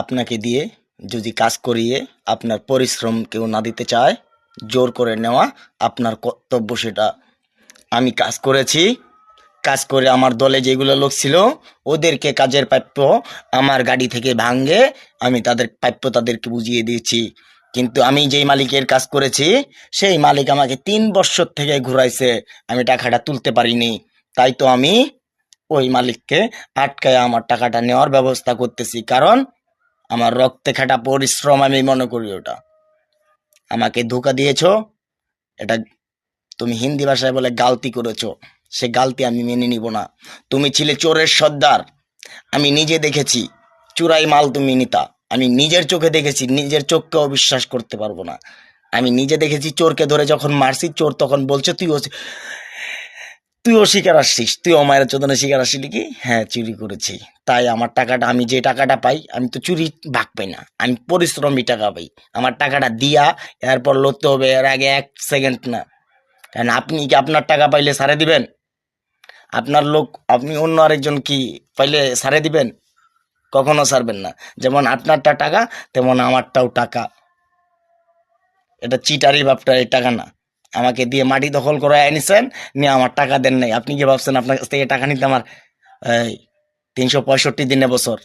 আপনাকে দিয়ে যদি কাজ করিয়ে আপনার পরিশ্রম কেউ না দিতে চায়, জোর করে নেওয়া আপনার কর্তব্য সেটা। আমি কাজ করেছি, কাজ করে আমার দলে যেগুলো লোক ছিল ওদেরকে কাজের প্রাপ্য আমার গাড়ি থেকে ভাঙে আমি তাদের প্রাপ্য তাদেরকে বুঝিয়ে দিয়েছি। কিন্তু আমি যেই মালিকের কাজ করেছি সেই মালিক আমাকে 3 বছর থেকে ঘুরাইছে, আমি টাকাটা তুলতে পারিনি। তাই তো আমি ওই মালিককে আটকায় আমার টাকাটা নেওয়ার ব্যবস্থা করতেছি, কারণ আমার রক্তে খাটা পরিশ্রম আমি মনে করি ওটা। আমাকে ধোঁকা দিয়েছো, এটা তুমি হিন্দি ভাষায় বলে গালতি করেছো, সে গালতি আমি মেনে নিব না। তুমি ছিলে চোরের সর্দার, আমি নিজে দেখেছি চুরাই মাল তুমি নিতা। আমি নিজের চোখে দেখেছি, নিজের চোখকেও বিশ্বাস করতে পারবো না। আমি নিজে দেখেছি চোরকে ধরে যখন মারছি, চোর তখন বলছে তুইও শিকার আসছিস, তুইও মায়ের চোদনে শিকার আসছিলি কি? হ্যাঁ, চুরি করেছি। তাই আমার টাকাটা, আমি যে টাকাটা পাই, আমি তো চুরি ভাগ পাই না, আমি পরিশ্রমী টাকা পাই। আমার টাকাটা দিয়া এরপর লড়তে হবে, এর আগে 1 সেকেন্ড না। কারণ আপনি কি আপনার টাকা পাইলে ছাড়ে দিবেন? আপনার লোক, আপনি অন্য আরেকজন কি পাইলে ছাড়ে দিবেন? কখনো ছাড়বেন না। যেমন আপনারটা টাকা, তেমন আমারটাও টাকা। এটা চিটারি বাপটা, এই টাকা না। আমাকে দিয়ে মাটি দখল করে এনেছেন, নিয়ে আমার টাকা দেন নাই। আপনি কি ভাবছেন আপনার কাছ থেকে টাকা নিতে আমার এই 365 দিনে বছর?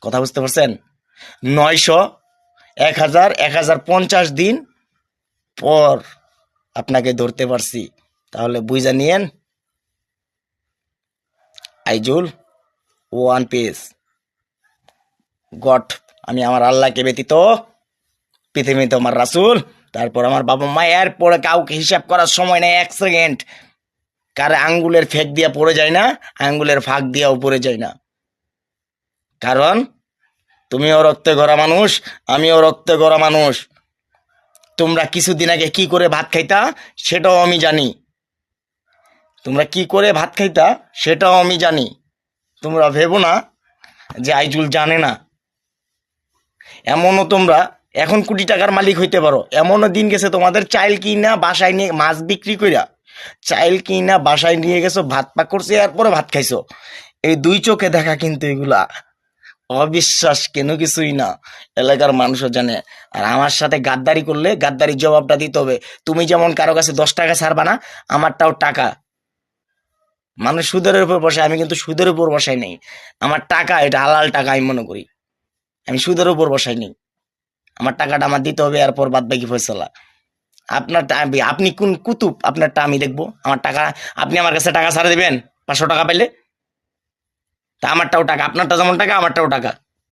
কথা বুঝতে পারছেন? 900, 1000, 1050 দিন পর আপনাকে ধরতে পারছি। তাহলে বুঝা নিয়েন, আইজুল 1 পিস গড। আমি আমার আল্লাহকে ব্যতীত পৃথিবীতে আমার রাসূল, তারপর আমার বাবা মা, এরপরে কাউকে হিসাব করার সময় নেই 1 সেকেন্ড। কার আঙ্গুলের ফেক দিয়া পড়ে যায় না, আঙ্গুলের ফাঁক দিয়াও পড়ে যায় না। কারণ তুমিও রক্তে গড়া মানুষ, আমিও রক্তে গড়া মানুষ। তোমরা কিছুদিন আগে কি করে ভাত খাইতা সেটাও আমি জানি। তোমরা কি করে ভাত খাইতা সেটাও আমি জানি। তোমরা ভেবো না যে আইজুল জানে না। এমনও তোমরা এখন কোটি টাকার মালিক হইতে পারো, এমনও দিন গেছে তোমাদের চাইল কিনা বাসায় নিয়ে, মাছ বিক্রি কইরা চাইল কিনা বাসায় নিয়ে গেছো, ভাত পাক করছে, এরপরে ভাত খাইছো। এই 2 চোখে দেখা কিন্তু এগুলা অবিশ্বাস কেন কিছুই না, এলাকার মানুষও জানে। আর আমার সাথে গাদ্দারি করলে গাদ্দারির জবাবটা দিতে হবে। তুমি যেমন কারো কাছে 10 টাকা ছাড়বা না, আমারটাও টাকা। মানুষ সুদের উপর বসে, আমি কিন্তু সুদের উপর বসাই নেই। আমার টাকা, এটা হালাল টাকা আমি মনে করি। আমি সুদের উপর বসাই নেই। আমার টাকাটা আমার দিতে হবে, এরপর বাদ বাকি ফয়সালা। আপনারটা আপনি কোন কুতুব? আপনারটা আমি দেখবো। আমার টাকা, আপনি আমার কাছে টাকা ছাড়া দিবেন 500 টাকা পাইলে? তা আমারটাও টাকা, আপনারটা যেমন টাকা আমারটাও টাকা।